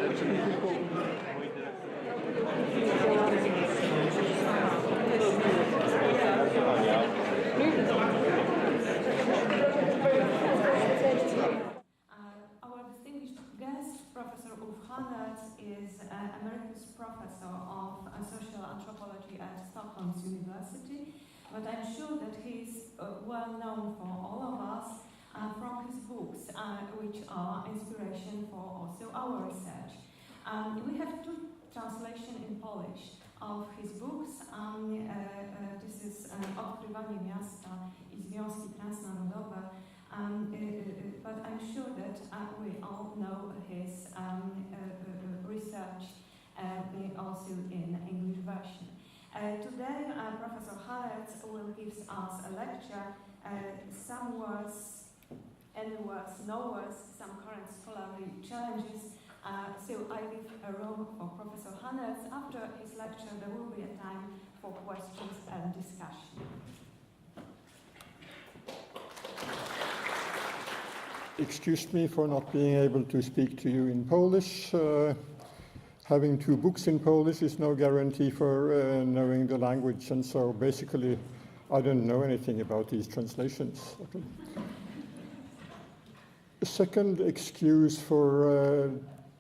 Our distinguished guest, Professor Ulf Hannerz, is Emeritus Professor of Social Anthropology at Stockholm's University, but I'm sure that he's well known for all of us from his books, which are inspiration for also our research. We have two translations in Polish of his books. This is Odkrywanie miasta i związki transnarodowe, but I'm sure that we all know his research also in English version. Today, Professor Hannerz will give us a lecture, some words, any words, no words, some current scholarly challenges. So I leave a room for Professor Hannerz. After his lecture, there will be a time for questions and discussion. Excuse me for not being able to speak to you in Polish. Having two books in Polish is no guarantee for knowing the language, and so basically I don't know anything about these translations. Okay. The second excuse for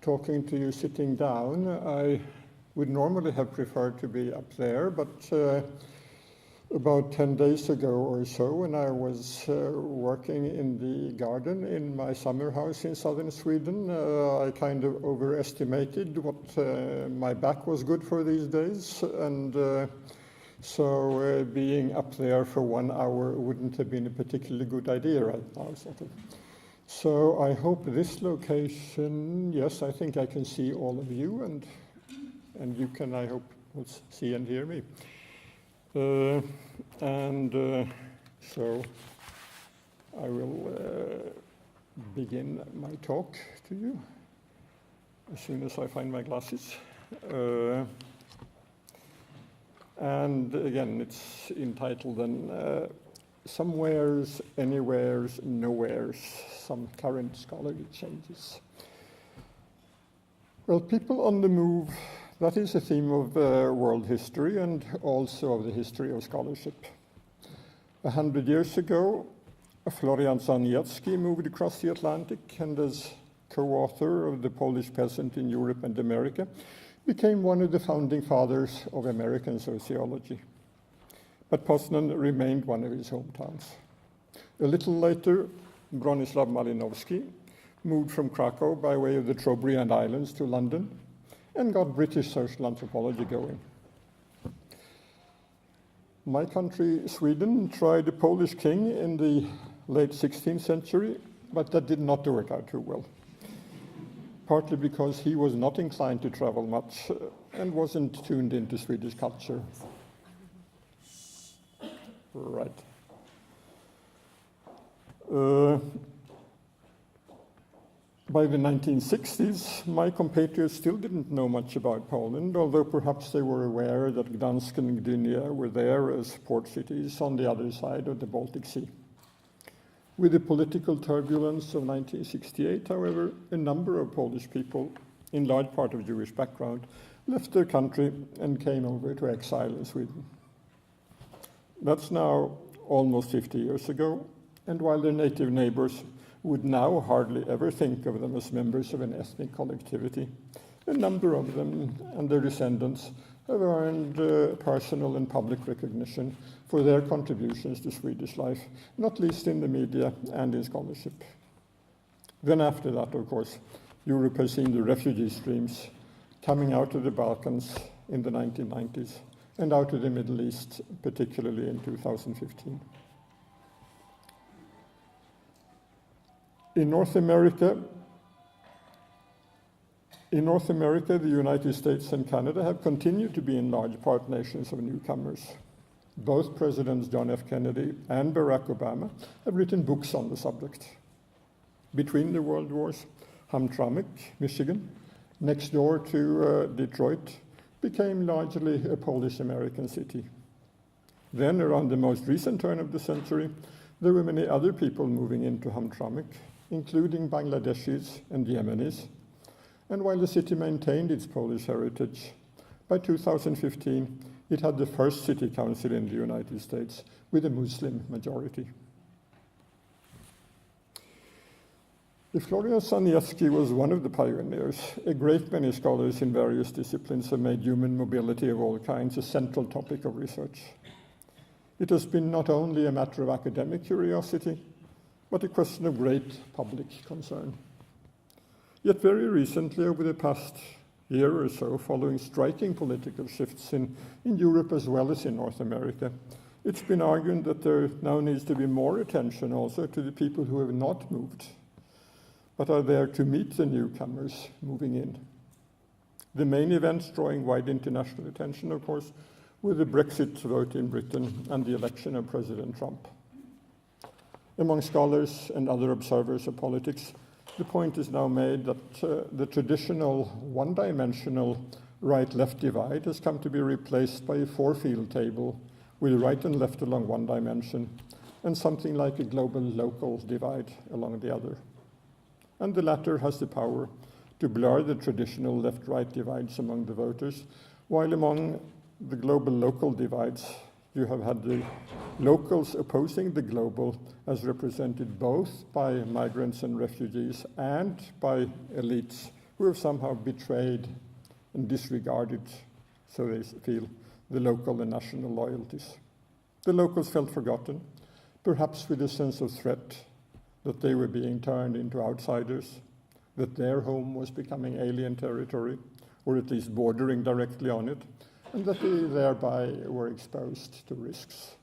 talking to you sitting down, I would normally have preferred to be up there, but about 10 days ago or so, when I was working in the garden in my summer house in southern Sweden, I kind of overestimated what my back was good for these days, and so being up there for 1 hour wouldn't have been a particularly good idea right now. So I hope this location, yes, I think I can see all of you, and you can, I hope, see and hear me. So I will begin my talk to you as soon as I find my glasses. And again, it's entitled Somewheres, Anywheres, Nowheres, Some Current Scholarly Changes. Well, people on the move, that is a theme of world history and also of the history of scholarship. 100 years ago, Florian Zaniecki moved across the Atlantic and as co-author of The Polish Peasant in Europe and America, became one of the founding fathers of American sociology. But Poznań remained one of his hometowns. A little later, Bronislaw Malinowski moved from Krakow by way of the Trobriand Islands to London and got British social anthropology going. My country, Sweden, tried a Polish king in the late 16th century, but that did not work out too well. Partly because he was not inclined to travel much and wasn't tuned into Swedish culture. Right. By the 1960s, my compatriots still didn't know much about Poland, although perhaps they were aware that Gdansk and Gdynia were there as port cities on the other side of the Baltic Sea. With the political turbulence of 1968, however, a number of Polish people, in large part of Jewish background, left their country and came over to exile in Sweden. That's now almost 50 years ago, and while their native neighbors would now hardly ever think of them as members of an ethnic collectivity, a number of them and their descendants have earned personal and public recognition for their contributions to Swedish life, not least in the media and in scholarship. Then after that, of course, Europe has seen the refugee streams coming out of the Balkans in the 1990s and out of the Middle East, particularly in 2015. In North America, the United States and Canada have continued to be in large part nations of newcomers. Both Presidents John F. Kennedy and Barack Obama have written books on the subject. Between the world wars, Hamtramck, Michigan, next door to Detroit, became largely a Polish-American city. Then, around the most recent turn of the century, there were many other people moving into Hamtramck, including Bangladeshis and Yemenis, And while the city maintained its Polish heritage, by 2015 it had the first city council in the United States with a Muslim majority. If Florian Saniecki was one of the pioneers, a great many scholars in various disciplines have made human mobility of all kinds a central topic of research. It has been not only a matter of academic curiosity, but a question of great public concern. Yet very recently, over the past year or so, following striking political shifts in Europe as well as in North America, it's been argued that there now needs to be more attention also to the people who have not moved, but are there to meet the newcomers moving in. The main events drawing wide international attention, of course, were the Brexit vote in Britain and the election of President Trump. Among scholars and other observers of politics, the point is now made that the traditional one-dimensional right-left divide has come to be replaced by a four-field table with right and left along one dimension and something like a global-local divide along the other. And the latter has the power to blur the traditional left-right divides among the voters, while among the global-local divides, you have had the locals opposing the global as represented both by migrants and refugees and by elites who have somehow betrayed and disregarded, so they feel, the local and national loyalties. The locals felt forgotten, perhaps with a sense of threat that they were being turned into outsiders, that their home was becoming alien territory, or at least bordering directly on it, and that they thereby were exposed to risks.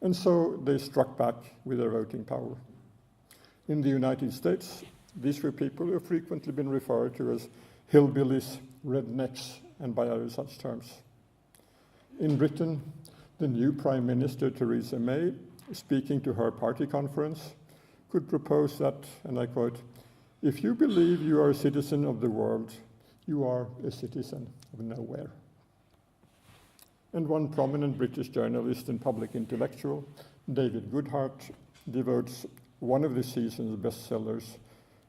And so they struck back with their voting power. In the United States, these were people who have frequently been referred to as hillbillies, rednecks, and by other such terms. In Britain, the new Prime Minister, Theresa May, speaking to her party conference, could propose that, and I quote, "If you believe you are a citizen of the world, you are a citizen of nowhere." And one prominent British journalist and public intellectual, David Goodhart, devotes one of the season's bestsellers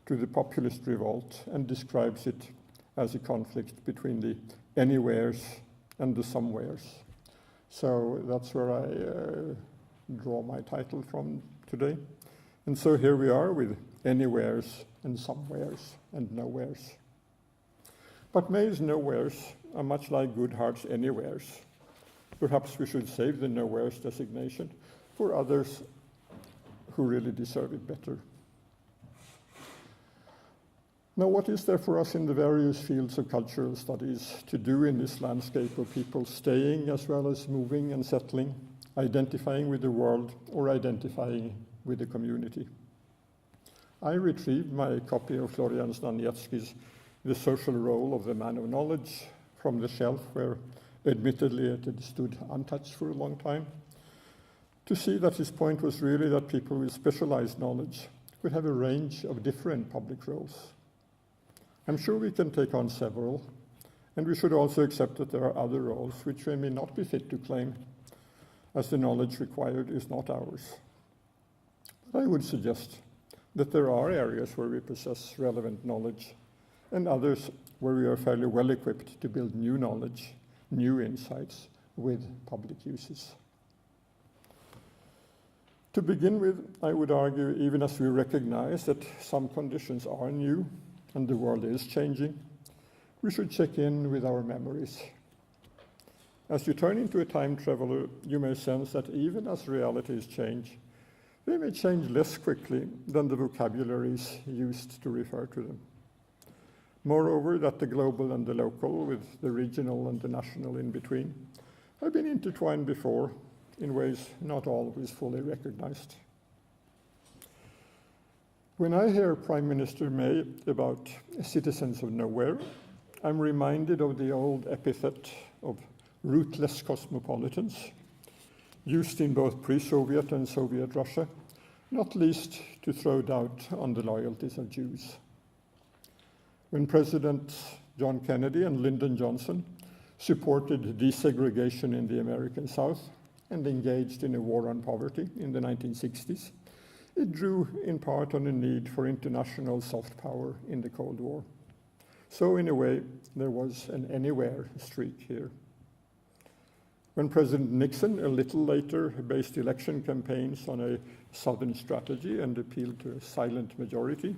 to the populist revolt and describes it as a conflict between the anywheres and the somewheres. So that's where I draw my title from today. And so here we are with anywheres and somewheres and nowheres. But May's nowheres are much like Goodhart's anywheres. Perhaps we should save the nowheres designation for others who really deserve it better. Now, what is there for us in the various fields of cultural studies to do in this landscape of people staying as well as moving and settling, identifying with the world or identifying with the community? I retrieved my copy of Florian Saniecki's The Social Role of the Man of Knowledge from the shelf where admittedly it had stood untouched for a long time, to see that his point was really that people with specialized knowledge could have a range of different public roles. I'm sure we can take on several, and we should also accept that there are other roles which we may not be fit to claim, as the knowledge required is not ours. But I would suggest that there are areas where we possess relevant knowledge, and others where we are fairly well equipped to build new knowledge, new insights with public uses. To begin with, I would argue, even as we recognize that some conditions are new and the world is changing, we should check in with our memories. As you turn into a time traveler, you may sense that even as realities change, they may change less quickly than the vocabularies used to refer to them. Moreover, that the global and the local, with the regional and the national in between, have been intertwined before in ways not always fully recognized. When I hear Prime Minister May about citizens of nowhere, I'm reminded of the old epithet of rootless cosmopolitans, used in both pre-Soviet and Soviet Russia, not least to throw doubt on the loyalties of Jews. When President John Kennedy and Lyndon Johnson supported desegregation in the American South and engaged in a war on poverty in the 1960s, it drew in part on a need for international soft power in the Cold War. So in a way, there was an anywhere streak here. When President Nixon, a little later, based election campaigns on a Southern strategy and appealed to a silent majority,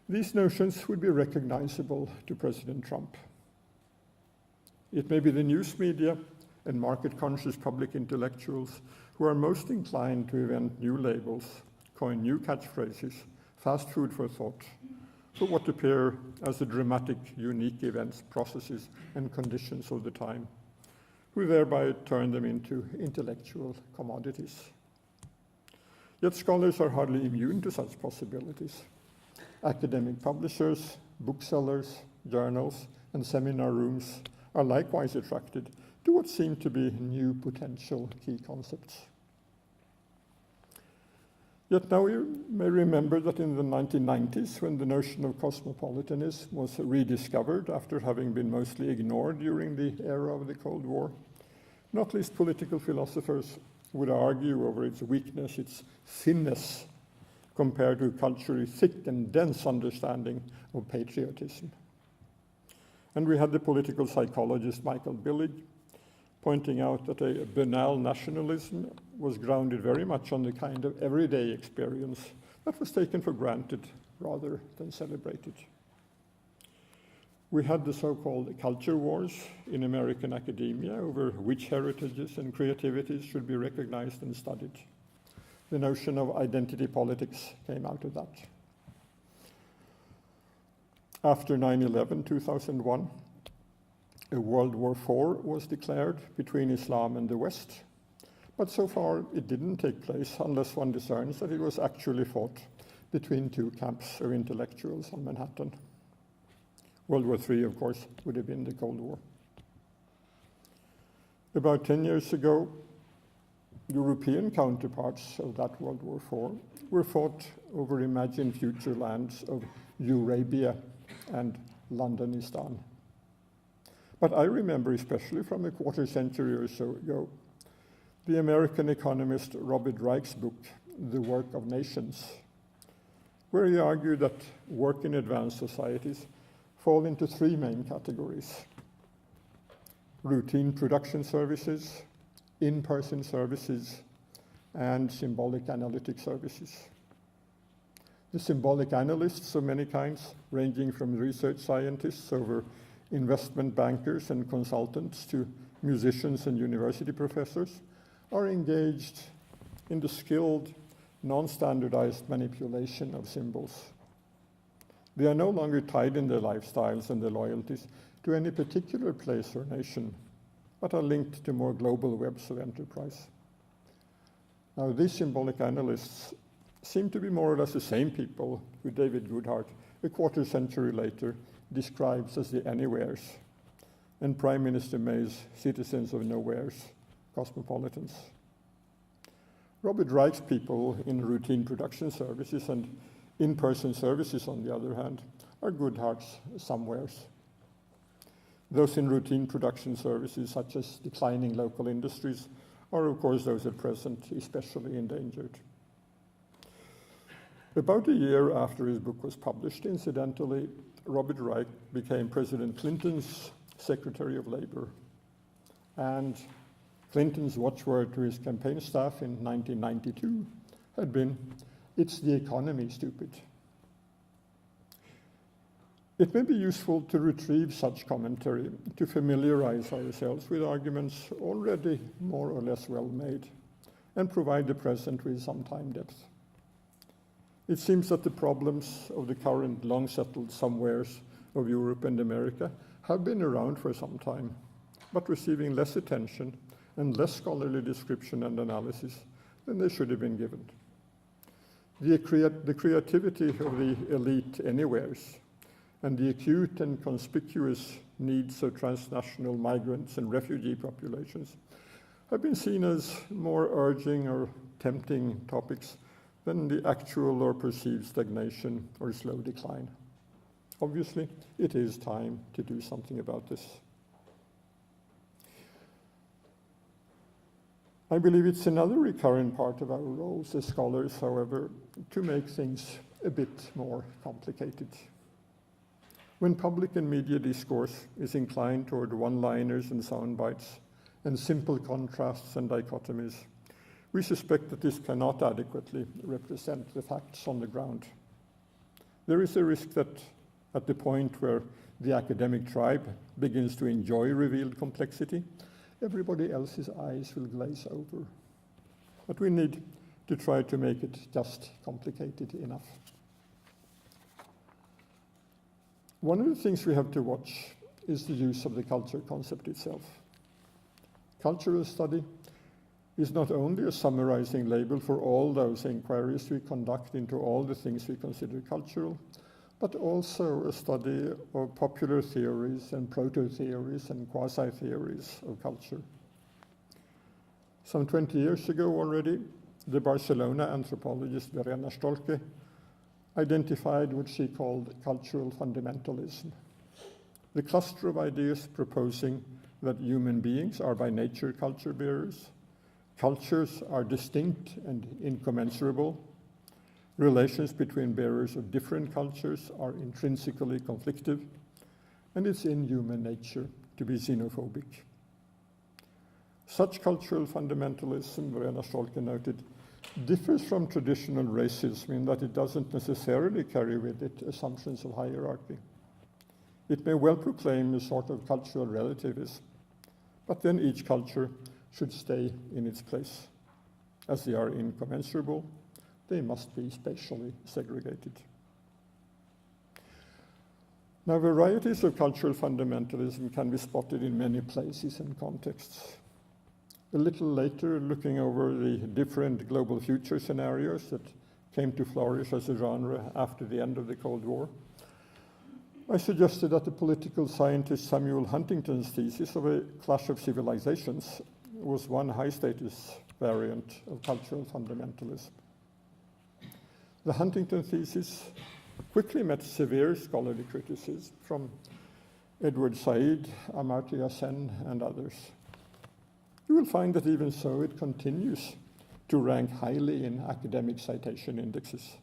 these notions would be recognizable to President Trump. It may be the news media and market-conscious public intellectuals who are most inclined to invent new labels, coin new catchphrases, fast food for thought, for what appear as the dramatic, unique events, processes, and conditions of the time, who thereby turn them into intellectual commodities. Yet scholars are hardly immune to such possibilities. Academic publishers, booksellers, journals, and seminar rooms are likewise attracted to what seem to be new potential key concepts. Yet now you may remember that in the 1990s, when the notion of cosmopolitanism was rediscovered after having been mostly ignored during the era of the Cold War, not least political philosophers would argue over its weakness, its thinness, compared to a culturally thick and dense understanding of patriotism. And we had the political psychologist Michael Billig pointing out that a banal nationalism was grounded very much on the kind of everyday experience that was taken for granted rather than celebrated. We had the so-called culture wars in American academia over which heritages and creativities should be recognized and studied. The notion of identity politics came out of that. After 9/11, 2001, a World War IV was declared between Islam and the West, but so far it didn't take place unless one discerns that it was actually fought between two camps of intellectuals on Manhattan. World War III, of course, would have been the Cold War. About 10 years ago, European counterparts of that World War IV were fought over imagined future lands of Eurabia and Londonistan. But I remember, especially from a quarter century or so ago, the American economist Robert Reich's book, The Work of Nations, where he argued that work in advanced societies fall into three main categories: routine production services, in-person services, and symbolic analytic services. The symbolic analysts of many kinds, ranging from research scientists over investment bankers and consultants to musicians and university professors, are engaged in the skilled, non-standardized manipulation of symbols. They are no longer tied in their lifestyles and their loyalties to any particular place or nation, but are linked to more global webs of enterprise. Now, these symbolic analysts seem to be more or less the same people who David Goodhart, a quarter century later, describes as the anywheres, and Prime Minister May's citizens of nowheres, cosmopolitans. Robert Reich's people in routine production services and in-person services, on the other hand, are Goodhart's somewheres. Those in routine production services, such as declining local industries, are of course those at present especially endangered. About a year after his book was published, incidentally, Robert Reich became President Clinton's Secretary of Labor. And Clinton's watchword to his campaign staff in 1992 had been, "It's the economy, stupid." It may be useful to retrieve such commentary to familiarize ourselves with arguments already more or less well made and provide the present with some time depth. It seems that the problems of the current long-settled somewheres of Europe and America have been around for some time, but receiving less attention and less scholarly description and analysis than they should have been given. The creativity of the elite anywheres and the acute and conspicuous needs of transnational migrants and refugee populations have been seen as more urging or tempting topics than the actual or perceived stagnation or slow decline. Obviously, it is time to do something about this. I believe it's another recurrent part of our roles as scholars, however, to make things a bit more complicated. When public and media discourse is inclined toward one-liners and sound bites and simple contrasts and dichotomies, we suspect that this cannot adequately represent the facts on the ground. There is a risk that at the point where the academic tribe begins to enjoy revealed complexity, everybody else's eyes will glaze over. But we need to try to make it just complicated enough. One of the things we have to watch is the use of the culture concept itself. Cultural study is not only a summarizing label for all those inquiries we conduct into all the things we consider cultural, but also a study of popular theories and proto-theories and quasi-theories of culture. Some 20 years ago already, the Barcelona anthropologist Verena Stolke identified what she called cultural fundamentalism, the cluster of ideas proposing that human beings are by nature culture bearers, cultures are distinct and incommensurable, relations between bearers of different cultures are intrinsically conflictive, and it's in human nature to be xenophobic. Such cultural fundamentalism, Verena Stolke noted, differs from traditional racism in that it doesn't necessarily carry with it assumptions of hierarchy. It may well proclaim a sort of cultural relativism, but then each culture should stay in its place. As they are incommensurable, they must be spatially segregated. Now, varieties of cultural fundamentalism can be spotted in many places and contexts. A little later, looking over the different global future scenarios that came to flourish as a genre after the end of the Cold War, I suggested that the political scientist Samuel Huntington's thesis of a clash of civilizations was one high-status variant of cultural fundamentalism. The Huntington thesis quickly met severe scholarly criticism from Edward Said, Amartya Sen, and others. You will find that even so, it continues to rank highly in academic citation indexes,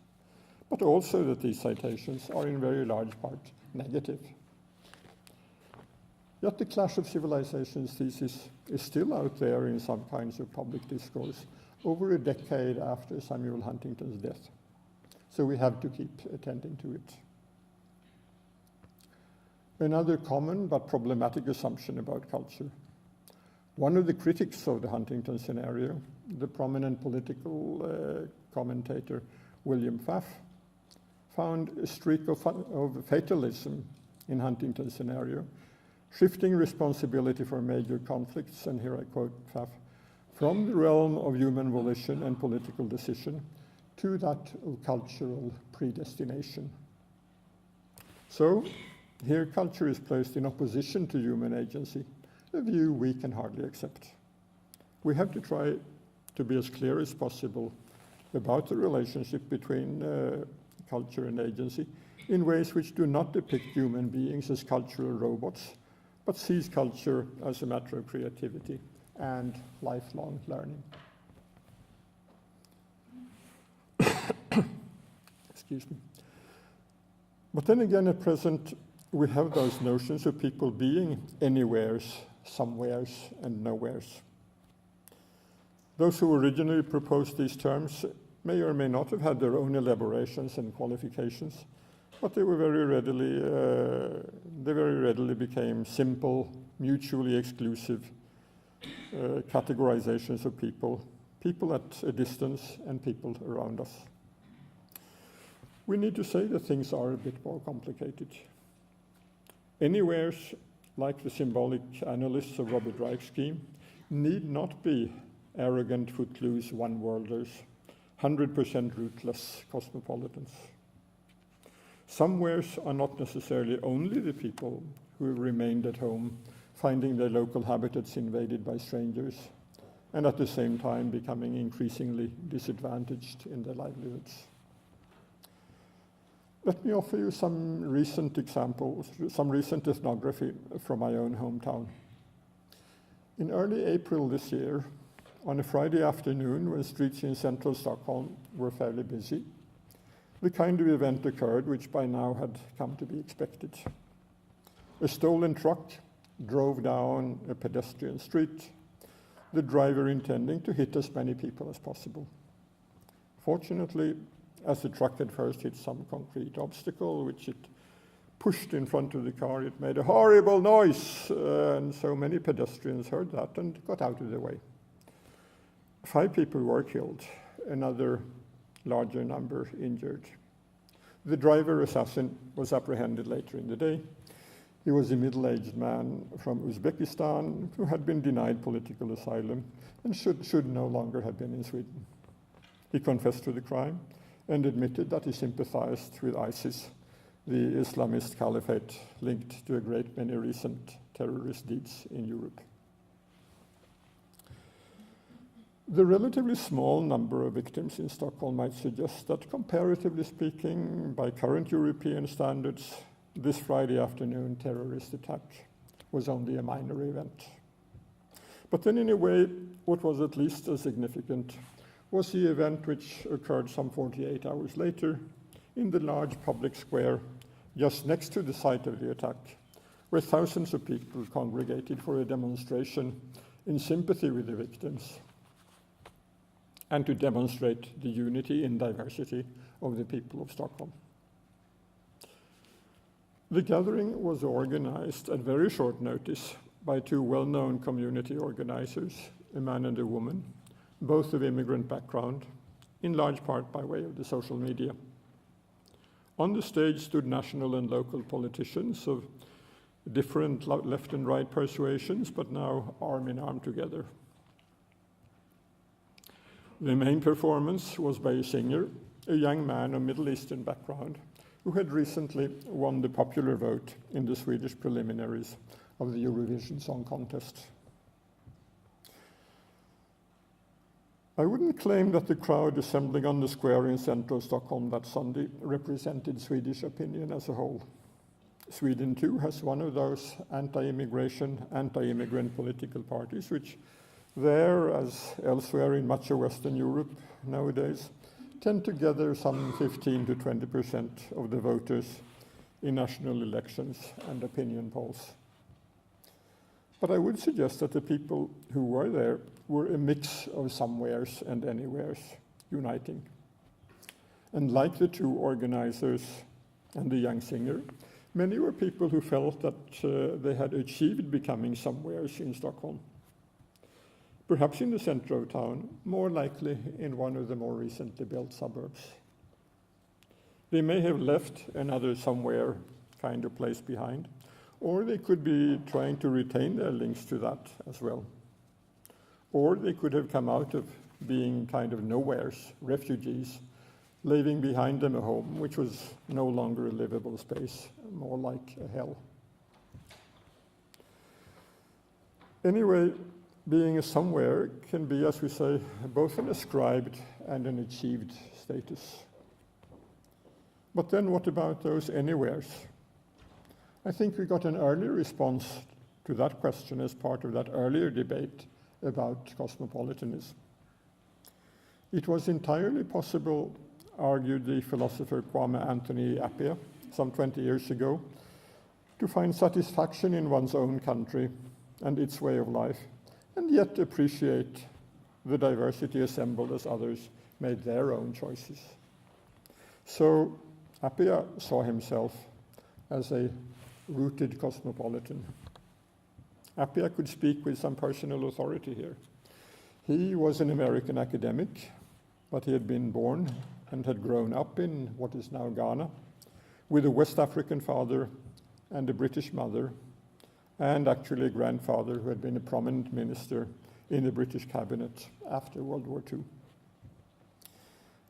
but also that these citations are in very large part negative. Yet the Clash of Civilizations thesis is still out there in some kinds of public discourse over a decade after Samuel Huntington's death. So we have to keep attending to it. Another common but problematic assumption about culture. One of the critics of the Huntington scenario, the prominent political commentator William Pfaff, found a streak of fatalism in Huntington's scenario, shifting responsibility for major conflicts, and here I quote Pfaff, from the realm of human volition and political decision to that of cultural predestination. So here culture is placed in opposition to human agency, a view we can hardly accept. We have to try to be as clear as possible about the relationship between culture and agency in ways which do not depict human beings as cultural robots, but sees culture as a matter of creativity and lifelong learning. Excuse me. But then again, at present, we have those notions of people being anywheres, somewheres, and nowheres. Those who originally proposed these terms may or may not have had their own elaborations and qualifications, but they were very readily became simple, mutually exclusive categorizations of people, people at a distance and people around us. We need to say that things are a bit more complicated. Anywheres, like the symbolic analysts of Robert Reich's scheme, need not be arrogant, footloose, one-worlders, 100% rootless cosmopolitans. Somewheres are not necessarily only the people who remained at home, finding their local habitats invaded by strangers, and at the same time becoming increasingly disadvantaged in their livelihoods. Let me offer you some recent examples, some recent ethnography from my own hometown. In early April this year, on a Friday afternoon when streets in central Stockholm were fairly busy, the kind of event occurred which by now had come to be expected. A stolen truck drove down a pedestrian street, the driver intending to hit as many people as possible. Fortunately, as the truck had first hit some concrete obstacle, which it pushed in front of the car, it made a horrible noise, and so many pedestrians heard that and got out of the way. 5 people were killed, another larger number injured. The driver assassin was apprehended later in the day. He was a middle-aged man from Uzbekistan who had been denied political asylum and should no longer have been in Sweden. He confessed to the crime and admitted that he sympathized with ISIS, the Islamist caliphate linked to a great many recent terrorist deeds in Europe. The relatively small number of victims in Stockholm might suggest that, comparatively speaking, by current European standards, this Friday afternoon terrorist attack was only a minor event. But then in a way, what was at least as significant was the event which occurred some 48 hours later in the large public square just next to the site of the attack, where thousands of people congregated for a demonstration in sympathy with the victims and to demonstrate the unity in diversity of the people of Stockholm. The gathering was organized at very short notice by 2 well-known community organizers, a man and a woman, both of immigrant background, in large part by way of the social media. On the stage stood national and local politicians of different left and right persuasions, but now arm in arm together. The main performance was by a singer, a young man of Middle Eastern background, who had recently won the popular vote in the Swedish preliminaries of the Eurovision Song Contest. I wouldn't claim that the crowd assembling on the square in central Stockholm that Sunday represented Swedish opinion as a whole. Sweden, too, has one of those anti-immigration, anti-immigrant political parties, which there, as elsewhere in much of Western Europe nowadays, tend to gather some 15 to 20% of the voters in national elections and opinion polls. But I would suggest that the people who were there were a mix of somewheres and anywheres uniting. And like the 2 organizers and the young singer, many were people who felt that they had achieved becoming somewheres in Stockholm. Perhaps in the center of town, more likely in one of the more recently built suburbs. They may have left another somewhere kind of place behind, or they could be trying to retain their links to that as well. Or they could have come out of being kind of nowheres, refugees, leaving behind them a home which was no longer a livable space, more like a hell. Anyway, being a somewhere can be, as we say, both an ascribed and an achieved status. But then what about those anywheres? I think we got an early response to that question as part of that earlier debate about cosmopolitanism. It was entirely possible, argued the philosopher Kwame Anthony Appiah some 20 years ago, to find satisfaction in one's own country and its way of life, and yet appreciate the diversity assembled as others made their own choices. So Appiah saw himself as a rooted cosmopolitan. Appiah could speak with some personal authority here. He was an American academic, but he had been born and had grown up in what is now Ghana, with a West African father and a British mother, and actually a grandfather who had been a prominent minister in the British cabinet after World War II.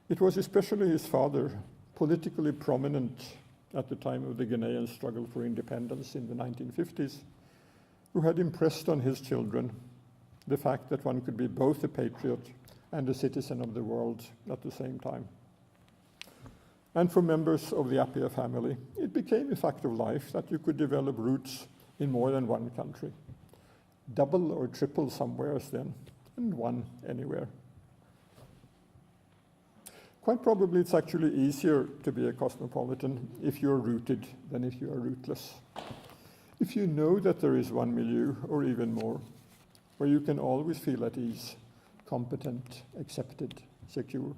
It was especially his father, politically prominent at the time of the Ghanaian struggle for independence in the 1950s, who had impressed on his children the fact that one could be both a patriot and a citizen of the world at the same time. And for members of the Appiah family, it became a fact of life that you could develop roots in more than one country. Double or triple somewheres then, and one anywhere. Quite probably it's actually easier to be a cosmopolitan if you're rooted than if you are rootless. if you know that there is one milieu, or even more, where you can always feel at ease, competent, accepted, secure.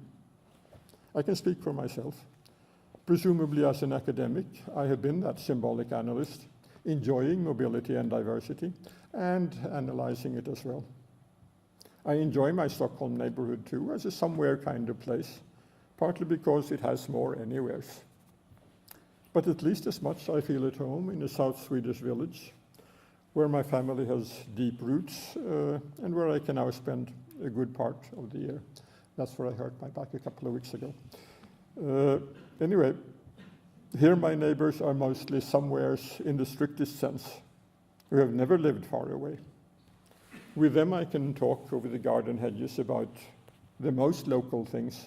I can speak for myself. Presumably as an academic, I have been that symbolic analyst, enjoying mobility and diversity, and analyzing it as well. I enjoy my Stockholm neighborhood too, as a somewhere kind of place, partly because it has more anywheres. But at least as much I feel at home in a South Swedish village, where my family has deep roots, and where I can now spend a good part of the year. That's where I hurt my back a couple of weeks ago. Anyway, here my neighbors are mostly somewheres in the strictest sense, who have never lived far away. With them I can talk over the garden hedges about the most local things,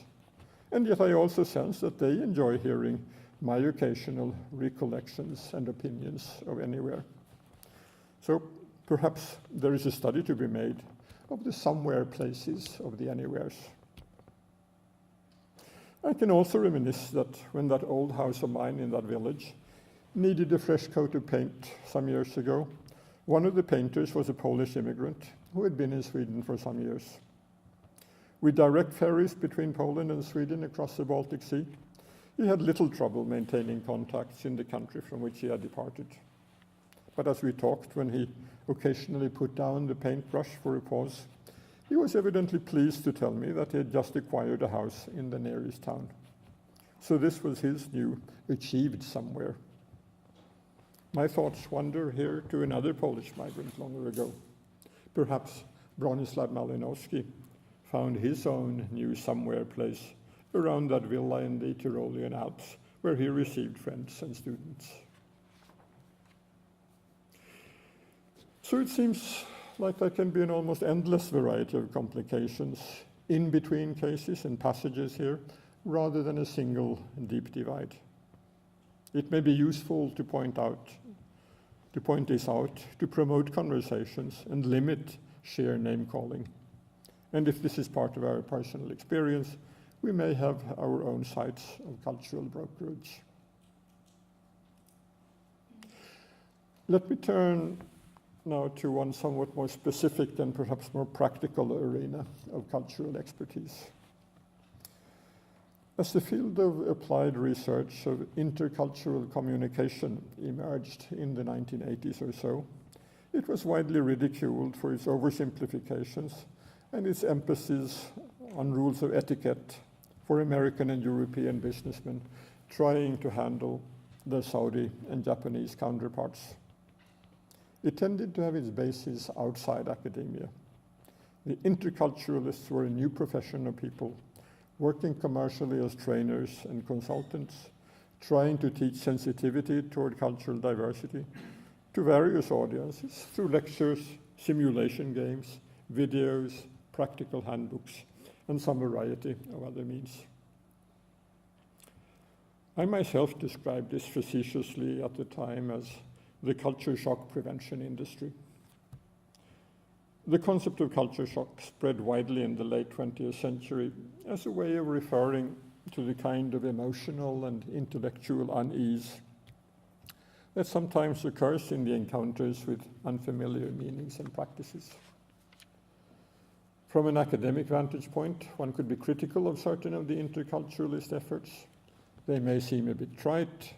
and yet I also sense that they enjoy hearing my occasional recollections and opinions of anywhere. So perhaps there is a study to be made of the somewhere places of the anywheres. I can also reminisce that when that old house of mine in that village needed a fresh coat of paint some years ago, one of the painters was a Polish immigrant who had been in Sweden for some years. With direct ferries between Poland and Sweden across the Baltic Sea, he had little trouble maintaining contacts in the country from which he had departed. But as we talked, when he occasionally put down the paintbrush for a pause, he was evidently pleased to tell me that he had just acquired a house in the nearest town. So this was his new achieved somewhere. My thoughts wander here to another Polish migrant longer ago. Perhaps Bronislaw Malinowski found his own new somewhere place around that villa in the Tyrolean Alps, where he received friends and students. So it seems like there can be an almost endless variety of complications in between cases and passages here, rather than a single deep divide. It may be useful to point this out, to promote conversations and limit sheer name-calling. And if this is part of our personal experience, we may have our own sites of cultural brokerage. Let me turn now to one somewhat more specific and perhaps more practical arena of cultural expertise. As the field of applied research of intercultural communication emerged in the 1980s or so, it was widely ridiculed for its oversimplifications and its emphasis on rules of etiquette for American and European businessmen trying to handle their Saudi and Japanese counterparts. It tended to have its basis outside academia. The interculturalists were a new profession of people working commercially as trainers and consultants, trying to teach sensitivity toward cultural diversity to various audiences through lectures, simulation games, videos, practical handbooks, and some variety of other means. I myself described this facetiously at the time as the culture shock prevention industry. The concept of culture shock spread widely in the late 20th century as a way of referring to the kind of emotional and intellectual unease that sometimes occurs in the encounters with unfamiliar meanings and practices. From an academic vantage point, one could be critical of certain of the interculturalist efforts. They may seem a bit trite,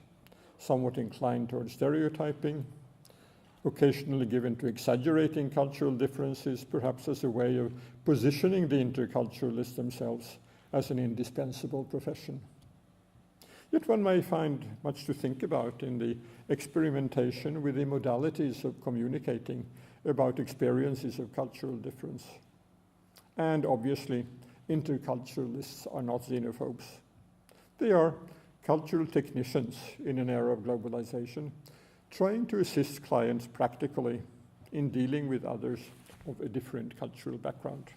somewhat inclined toward stereotyping, occasionally given to exaggerating cultural differences, perhaps as a way of positioning the interculturalists themselves as an indispensable profession. Yet one may find much to think about in the experimentation with the modalities of communicating about experiences of cultural difference. And obviously, interculturalists are not xenophobes. They are cultural technicians in an era of globalization, trying to assist clients practically in dealing with others of a different cultural background.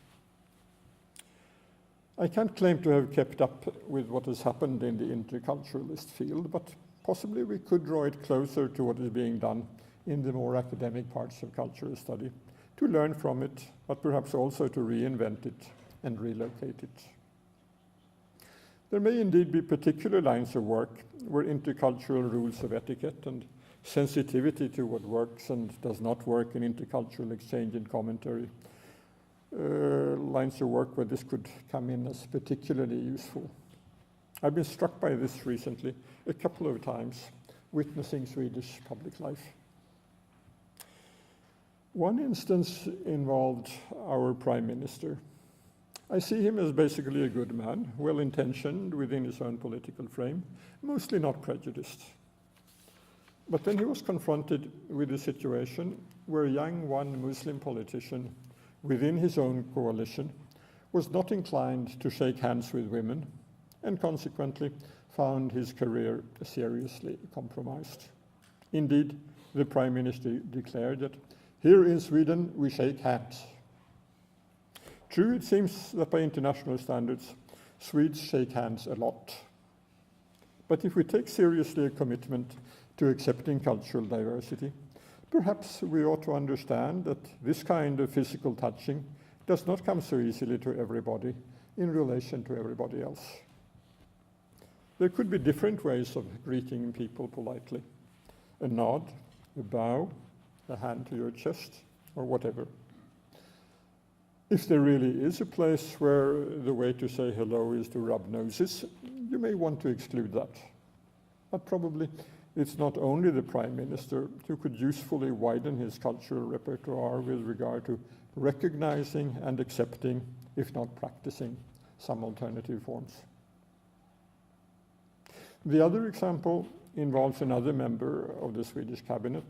I can't claim to have kept up with what has happened in the interculturalist field, but possibly we could draw it closer to what is being done in the more academic parts of cultural study, to learn from it, but perhaps also to reinvent it and relocate it. There may indeed be particular lines of work where intercultural rules of etiquette and sensitivity to what works and does not work in intercultural exchange and commentary. Lines of work where this could come in as particularly useful. I've been struck by this recently a couple of times, witnessing Swedish public life. One instance involved our Prime Minister. I see him as basically a good man, well-intentioned within his own political frame, mostly not prejudiced. But then he was confronted with a situation where a young one Muslim politician within his own coalition was not inclined to shake hands with women and consequently found his career seriously compromised. Indeed, the Prime Minister declared that here in Sweden we shake hands. True, it seems that by international standards, Swedes shake hands a lot. But if we take seriously a commitment to accepting cultural diversity, perhaps we ought to understand that this kind of physical touching does not come so easily to everybody in relation to everybody else. There could be different ways of greeting people politely. A nod, a bow, a hand to your chest, or whatever. If there really is a place where the way to say hello is to rub noses, you may want to exclude that. But probably it's not only the Prime Minister who could usefully widen his cultural repertoire with regard to recognizing and accepting, if not practicing, some alternative forms. The other example involves another member of the Swedish cabinet,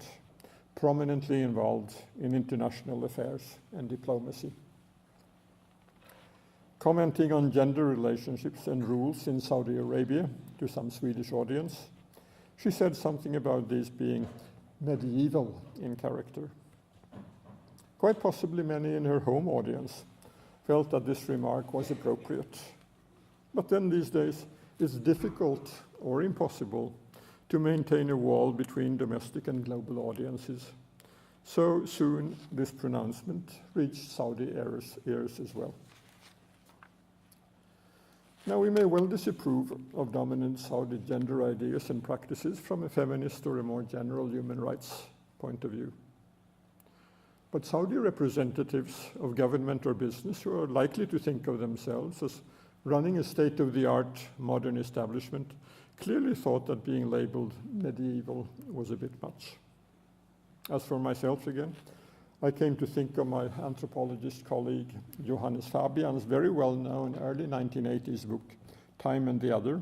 prominently involved in international affairs and diplomacy. Commenting on gender relationships and rules in Saudi Arabia to some Swedish audience, she said something about these being medieval in character. Quite possibly many in her home audience felt that this remark was appropriate. But then these days, it's difficult or impossible to maintain a wall between domestic and global audiences. So soon, this pronouncement reached Saudi ears as well. Now, we may well disapprove of dominant Saudi gender ideas and practices from a feminist or a more general human rights point of view. But Saudi representatives of government or business who are likely to think of themselves as running a state-of-the-art modern establishment clearly thought that being labeled medieval was a bit much. As for myself again, I came to think of my anthropologist colleague Johannes Fabian's very well-known early 1980s book, Time and the Other,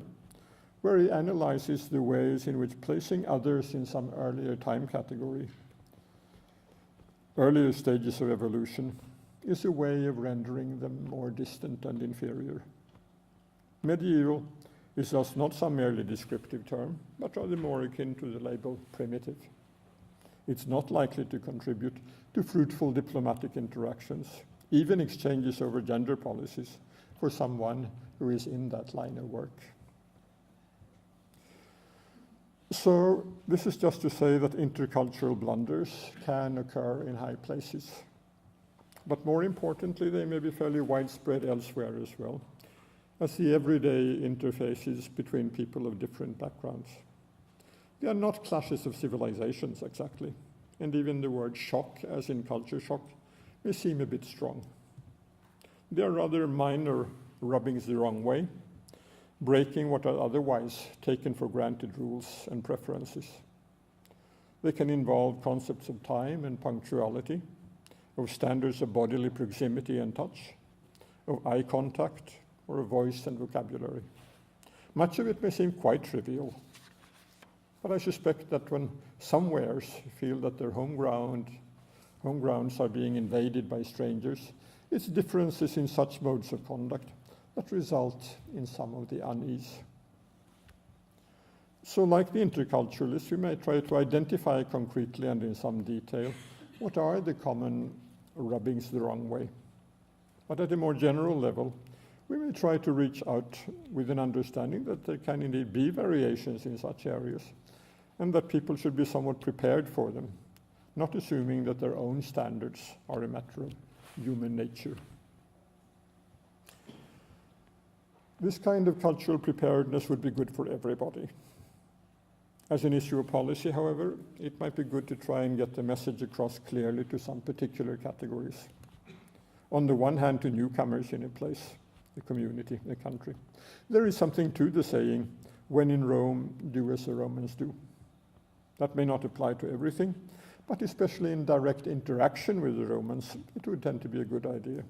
where he analyzes the ways in which placing others in some earlier time category, earlier stages of evolution, is a way of rendering them more distant and inferior. Medieval is thus not some merely descriptive term, but rather more akin to the label primitive. It's not likely to contribute to fruitful diplomatic interactions, even exchanges over gender policies, for someone who is in that line of work. So this is just to say that intercultural blunders can occur in high places. But more importantly, they may be fairly widespread elsewhere as well, as the everyday interfaces between people of different backgrounds. They are not clashes of civilizations exactly, and even the word shock, as in culture shock, may seem a bit strong. They are rather minor rubbings the wrong way, breaking what are otherwise taken for granted rules and preferences. They can involve concepts of time and punctuality, of standards of bodily proximity and touch, of eye contact, or of voice and vocabulary. Much of it may seem quite trivial, but I suspect that when some wares feel that their home grounds are being invaded by strangers, it's differences in such modes of conduct that result in some of the unease. So like the interculturalists, we may try to identify concretely and in some detail what are the common rubbings the wrong way. But at a more general level, we may try to reach out with an understanding that there can indeed be variations in such areas, and that people should be somewhat prepared for them, not assuming that their own standards are a matter of human nature. This kind of cultural preparedness would be good for everybody. As an issue of policy, however, it might be good to try and get the message across clearly to some particular categories. On the one hand, to newcomers in a place, the community, the country. There is something to the saying, when in Rome, do as the Romans do. That may not apply to everything, but especially in direct interaction with the Romans, it would tend to be a good idea.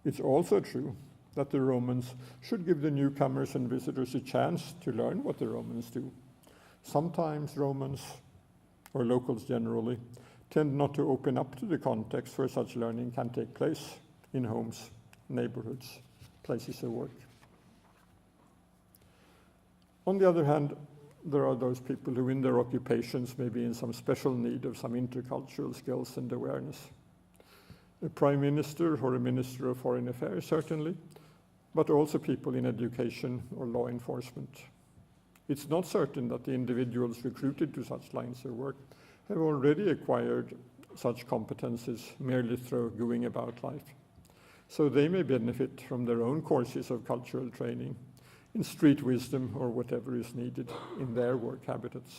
It's also true that the Romans should give the newcomers and visitors a chance to learn what the Romans do. Sometimes Romans, or locals generally, tend not to open up to the context where such learning can take place in homes, neighborhoods, places of work. On the other hand, there are those people who in their occupations may be in some special need of some intercultural skills and awareness. A prime minister or a minister of foreign affairs, certainly, but also people in education or law enforcement. It's not certain that the individuals recruited to such lines of work have already acquired such competences merely through going about life. So they may benefit from their own courses of cultural training in street wisdom or whatever is needed in their work habitats.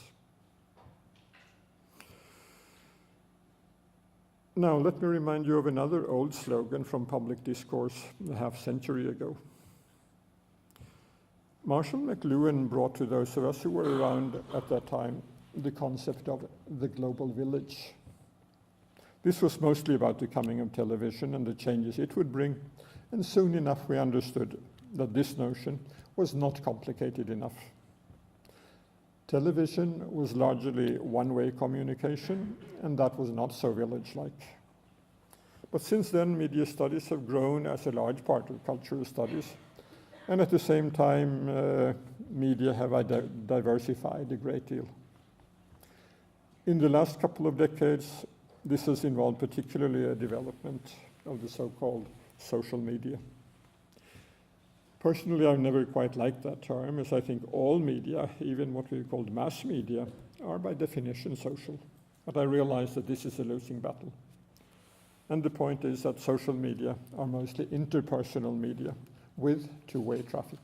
Now, let me remind you of another old slogan from public discourse a half-century ago. Marshall McLuhan brought to those of us who were around at that time the concept of the global village. This was mostly about the coming of television and the changes it would bring, and soon enough we understood that this notion was not complicated enough. Television was largely one-way communication, and that was not so village-like. But since then, media studies have grown as a large part of cultural studies, and at the same time, media have diversified a great deal. In the last couple of decades, this has involved particularly a development of the so-called social media. Personally, I've never quite liked that term, as I think all media, even what we called mass media, are by definition social. But I realize that this is a losing battle. And the point is that social media are mostly interpersonal media with two-way traffic.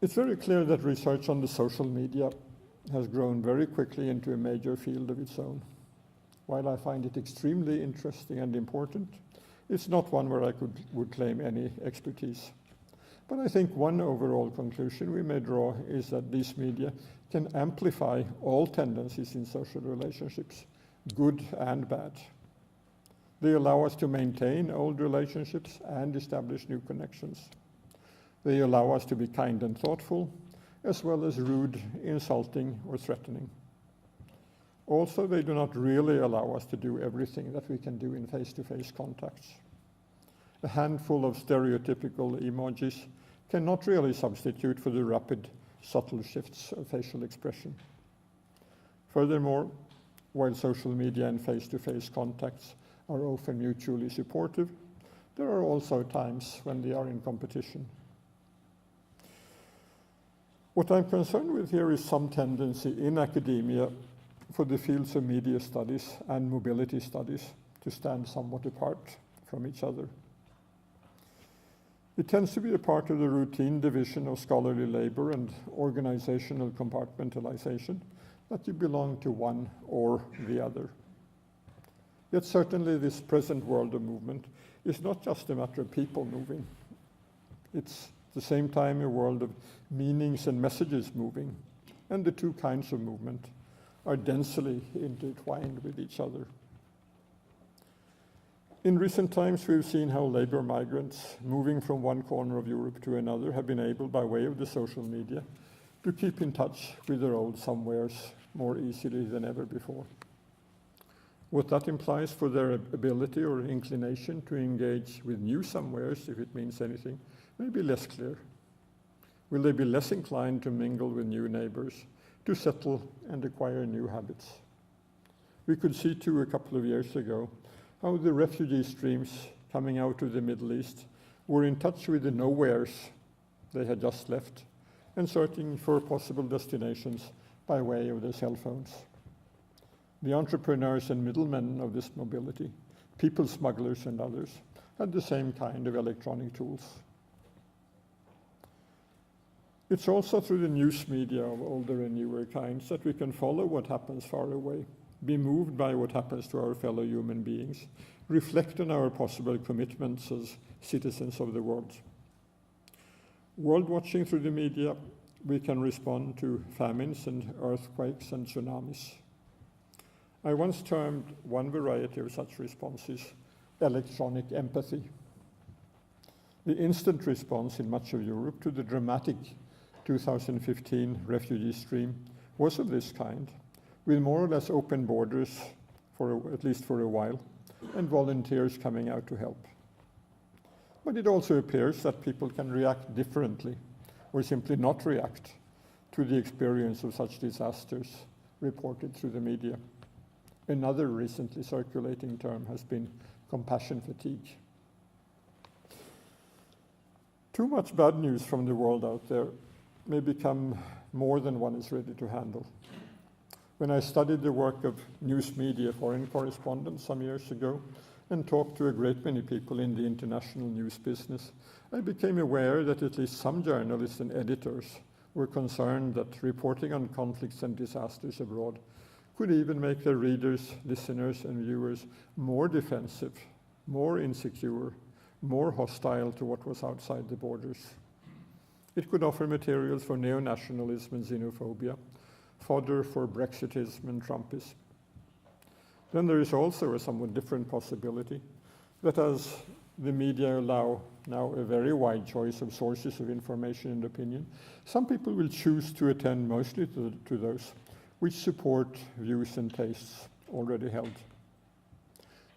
It's very clear that research on the social media has grown very quickly into a major field of its own. While I find it extremely interesting and important, it's not one where I would claim any expertise. But I think one overall conclusion we may draw is that these media can amplify all tendencies in social relationships, good and bad. They allow us to maintain old relationships and establish new connections. They allow us to be kind and thoughtful, as well as rude, insulting, or threatening. Also, they do not really allow us to do everything that we can do in face-to-face contacts. A handful of stereotypical emojis cannot really substitute for the rapid, subtle shifts of facial expression. Furthermore, while social media and face-to-face contacts are often mutually supportive, there are also times when they are in competition. What I'm concerned with here is some tendency in academia for the fields of media studies and mobility studies to stand somewhat apart from each other. It tends to be a part of the routine division of scholarly labor and organizational compartmentalization that you belong to one or the other. Yet certainly this present world of movement is not just a matter of people moving. It's at the same time a world of meanings and messages moving, and the two kinds of movement are densely intertwined with each other. In recent times, we've seen how labor migrants moving from one corner of Europe to another have been able, by way of the social media, to keep in touch with their old somewheres more easily than ever before. What that implies for their ability or inclination to engage with new somewheres, if it means anything, may be less clear. Will they be less inclined to mingle with new neighbors, to settle and acquire new habits? We could see too a couple of years ago how the refugee streams coming out of the Middle East were in touch with the nowheres they had just left and searching for possible destinations by way of their cell phones. The entrepreneurs and middlemen of this mobility, people smugglers and others, had the same kind of electronic tools. It's also through the news media of older and newer kinds that we can follow what happens far away, be moved by what happens to our fellow human beings, reflect on our possible commitments as citizens of the world. World watching through the media, we can respond to famines and earthquakes and tsunamis. I once termed one variety of such responses electronic empathy. The instant response in much of Europe to the dramatic 2015 refugee stream was of this kind, with more or less open borders, at least for a while, and volunteers coming out to help. But it also appears that people can react differently, or simply not react, to the experience of such disasters reported through the media. Another recently circulating term has been compassion fatigue. Too much bad news from the world out there may become more than one is ready to handle. When I studied the work of news media foreign correspondents some years ago and talked to a great many people in the international news business, I became aware that at least some journalists and editors were concerned that reporting on conflicts and disasters abroad could even make their readers, listeners, and viewers more defensive, more insecure, more hostile to what was outside the borders. It could offer materials for neo-nationalism and xenophobia, fodder for Brexitism and Trumpism. Then there is also a somewhat different possibility that as the media allow now a very wide choice of sources of information and opinion, some people will choose to attend mostly to those which support views and tastes already held.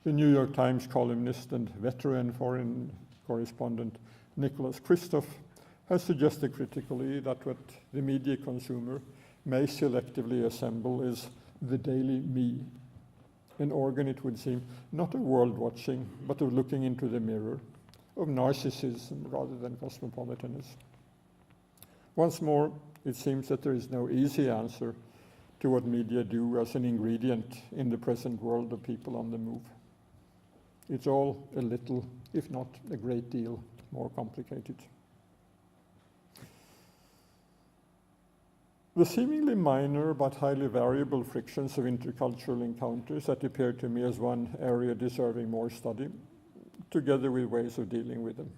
The New York Times columnist and veteran foreign correspondent Nicholas Kristof has suggested critically that what the media consumer may selectively assemble is the daily me, an organ, it would seem, not of world watching, but of looking into the mirror, of narcissism rather than cosmopolitanism. Once more, it seems that there is no easy answer to what media do as an ingredient in the present world of people on the move. It's all a little, if not a great deal, more complicated. The seemingly minor but highly variable frictions of intercultural encounters that appear to me as one area deserving more study, together with ways of dealing with them,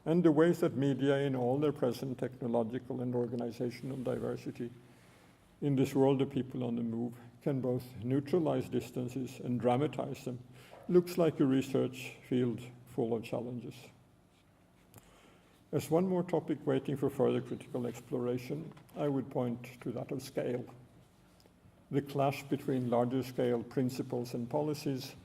and the ways that media in all their present technological and organizational diversity in this world of people on the move can both neutralize distances and dramatize them, looks like a research field full of challenges. As one more topic waiting for further critical exploration, I would point to that of scale. The clash between larger scale principles and policies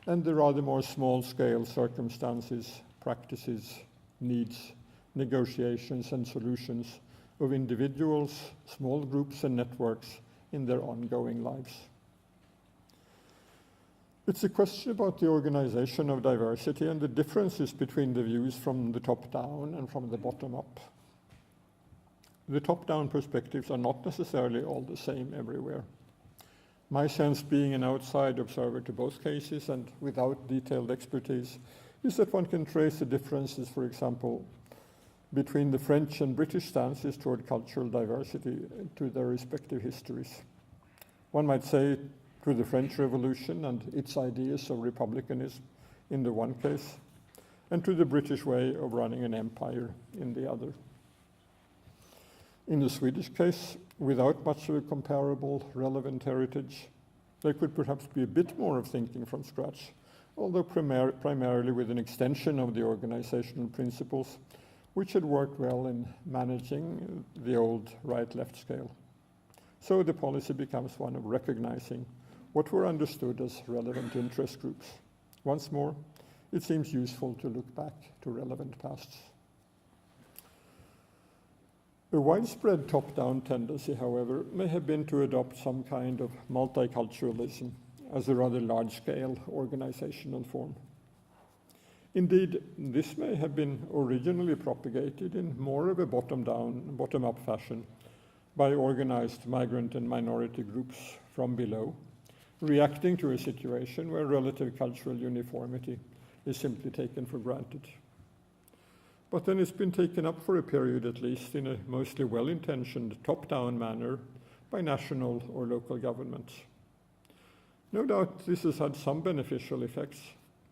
and the rather more small scale circumstances, practices, needs, negotiations and solutions of individuals, small groups and networks in their ongoing lives. It's a question about the organization of diversity and the differences between the views from the top down and from the bottom up. The top-down perspectives are not necessarily all the same everywhere. My sense, being an outside observer to both cases and without detailed expertise, is that one can trace the differences, for example, between the French and British stances toward cultural diversity to their respective histories. One might say to the French Revolution and its ideas of republicanism in the one case, and to the British way of running an empire in the other. In the Swedish case, without much of a comparable relevant heritage, there could perhaps be a bit more of thinking from scratch, although primarily with an extension of the organizational principles which had worked well in managing the old right-left scale. So the policy becomes one of recognizing what were understood as relevant interest groups. Once more, it seems useful to look back to relevant pasts. A widespread top-down tendency, however, may have been to adopt some kind of multiculturalism as a rather large-scale organizational form. Indeed, this may have been originally propagated in more of a bottom-up fashion by organized migrant and minority groups from below, reacting to a situation where relative cultural uniformity is simply taken for granted. But then it's been taken up for a period, at least, in a mostly well-intentioned top-down manner by national or local governments. No doubt this has had some beneficial effects,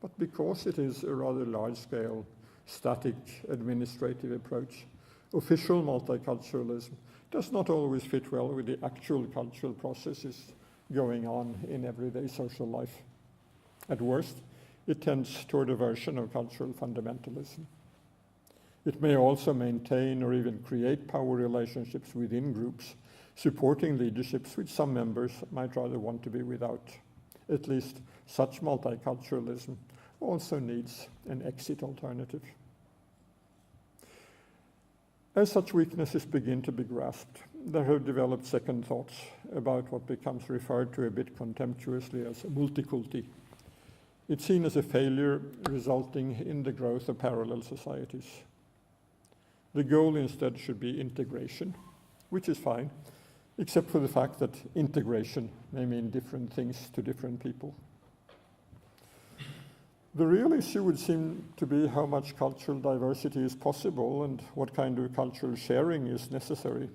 but because it is a rather large-scale, static administrative approach, official multiculturalism does not always fit well with the actual cultural processes going on in everyday social life. At worst, it tends toward a version of cultural fundamentalism. It may also maintain or even create power relationships within groups, supporting leaderships which some members might rather want to be without. At least such multiculturalism also needs an exit alternative. As such weaknesses begin to be grasped, there have developed second thoughts about what becomes referred to a bit contemptuously as multiculti. It's seen as a failure resulting in the growth of parallel societies. The goal instead should be integration, which is fine, except for the fact that integration may mean different things to different people. The real issue would seem to be how much cultural diversity is possible and what kind of cultural sharing is necessary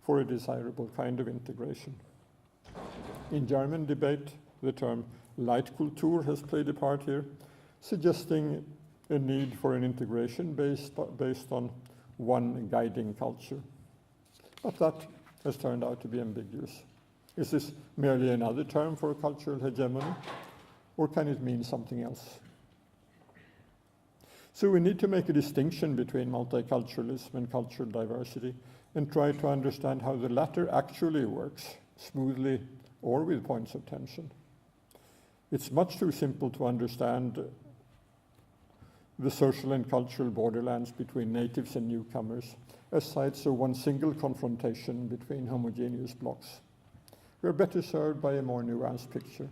for a desirable kind of integration. In German debate, the term Leitkultur has played a part here, suggesting a need for an integration based on one guiding culture. But that has turned out to be ambiguous. Is this merely another term for cultural hegemony, or can it mean something else? So we need to make a distinction between multiculturalism and cultural diversity and try to understand how the latter actually works, smoothly or with points of tension. It's much too simple to understand the social and cultural borderlands between natives and newcomers as sites of one single confrontation between homogeneous blocks. We're better served by a more nuanced picture.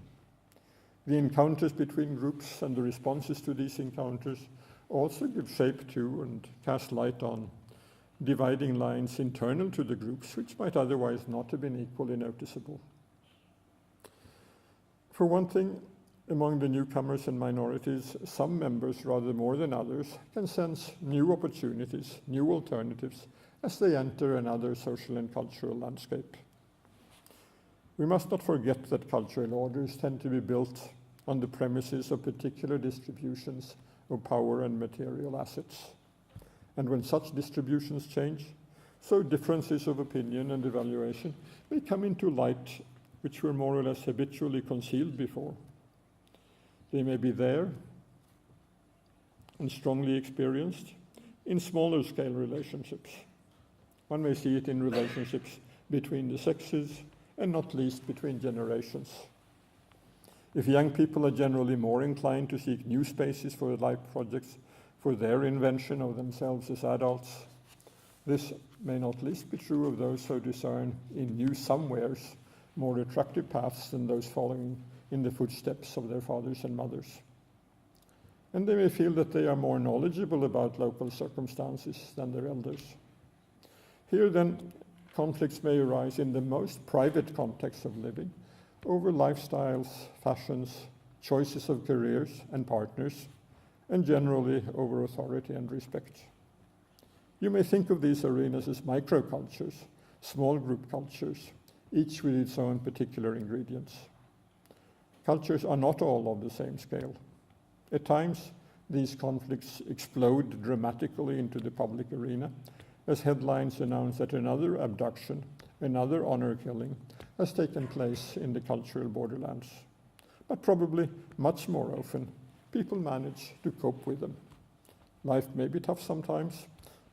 The encounters between groups and the responses to these encounters also give shape to and cast light on dividing lines internal to the groups, which might otherwise not have been equally noticeable. For one thing, among the newcomers and minorities, some members, rather more than others, can sense new opportunities, new alternatives, as they enter another social and cultural landscape. We must not forget that cultural orders tend to be built on the premises of particular distributions of power and material assets. And when such distributions change, so differences of opinion and evaluation may come into light which were more or less habitually concealed before. They may be there and strongly experienced in smaller scale relationships. One may see it in relationships between the sexes and not least between generations. If young people are generally more inclined to seek new spaces for life projects, for their invention of themselves as adults, this may not least be true of those who discern in new somewheres more attractive paths than those following in the footsteps of their fathers and mothers. And they may feel that they are more knowledgeable about local circumstances than their elders. Here then, conflicts may arise in the most private context of living, over lifestyles, fashions, choices of careers and partners, and generally over authority and respect. You may think of these arenas as microcultures, small group cultures, each with its own particular ingredients. Cultures are not all of the same scale. At times, these conflicts explode dramatically into the public arena as headlines announce that another abduction, another honor killing, has taken place in the cultural borderlands. But probably much more often, people manage to cope with them. Life may be tough sometimes,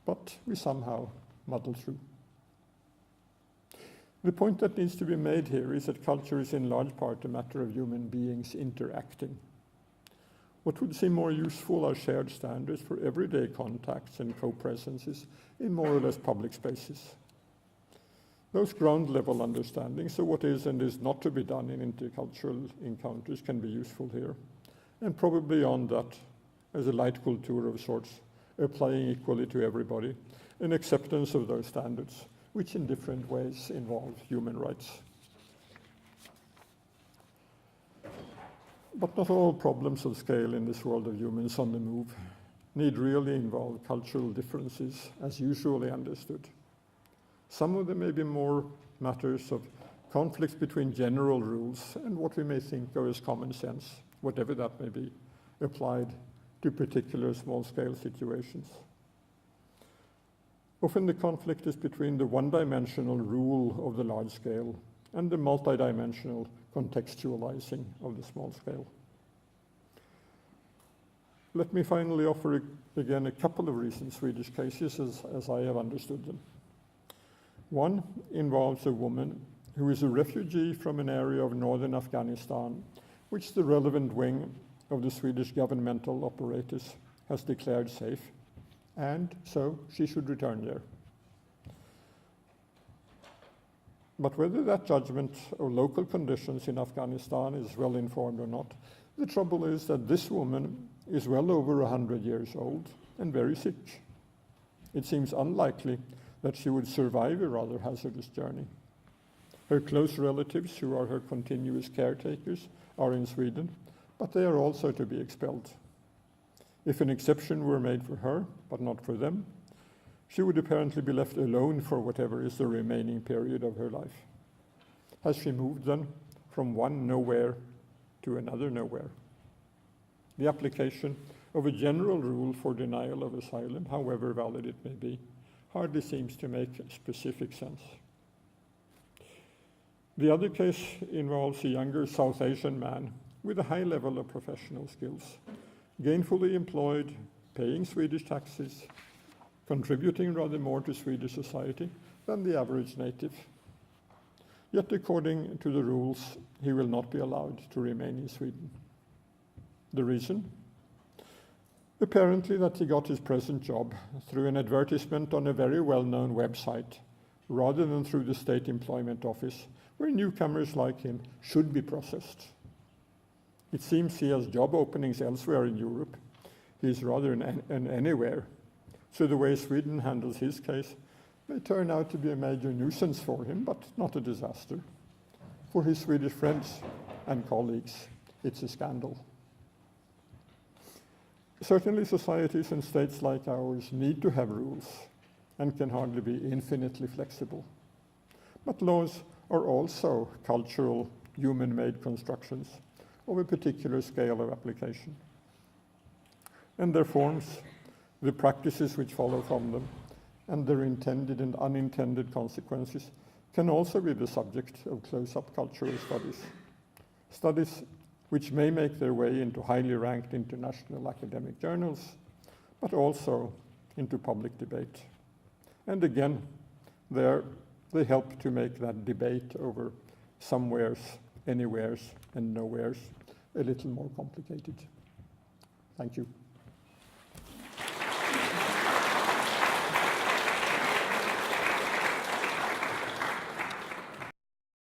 but we somehow muddle through. The point that needs to be made here is that culture is in large part a matter of human beings interacting. What would seem more useful are shared standards for everyday contacts and co-presences in more or less public spaces. Those ground-level understandings of what is and is not to be done in intercultural encounters can be useful here, and probably beyond that, as a Leitkultur of sorts, applying equally to everybody, an acceptance of those standards, which in different ways involve human rights. But not all problems of scale in this world of humans on the move need really involve cultural differences as usually understood. Some of them may be more matters of conflicts between general rules and what we may think of as common sense, whatever that may be, applied to particular small-scale situations. Often the conflict is between the one-dimensional rule of the large scale and the multidimensional contextualizing of the small scale. Let me finally offer again a couple of recent Swedish cases as I have understood them. One involves a woman who is a refugee from an area of northern Afghanistan, which the relevant wing of the Swedish governmental apparatus has declared safe, and so she should return there. But whether that judgment of local conditions in Afghanistan is well informed or not, the trouble is that this woman is well over 100 years old and very sick. It seems unlikely that she would survive a rather hazardous journey. Her close relatives, who are her continuous caretakers, are in Sweden, but they are also to be expelled. If an exception were made for her, but not for them, she would apparently be left alone for whatever is the remaining period of her life. Has she moved then from one nowhere to another nowhere? The application of a general rule for denial of asylum, however valid it may be, hardly seems to make specific sense. The other case involves a younger South Asian man with a high level of professional skills, gainfully employed, paying Swedish taxes, contributing rather more to Swedish society than the average native. Yet according to the rules, he will not be allowed to remain in Sweden. The reason? Apparently that he got his present job through an advertisement on a very well-known website, rather than through the State Employment Office, where newcomers like him should be processed. It seems he has job openings elsewhere in Europe. He is rather an anywhere. So the way Sweden handles his case may turn out to be a major nuisance for him, but not a disaster. For his Swedish friends and colleagues, it's a scandal. Certainly societies and states like ours need to have rules and can hardly be infinitely flexible. But laws are also cultural, human-made constructions of a particular scale of application. And their forms, the practices which follow from them, and their intended and unintended consequences can also be the subject of close-up cultural studies. Studies which may make their way into highly ranked international academic journals, but also into public debate. And again, they help to make that debate over somewheres, anywheres, and nowheres a little more complicated. Thank you.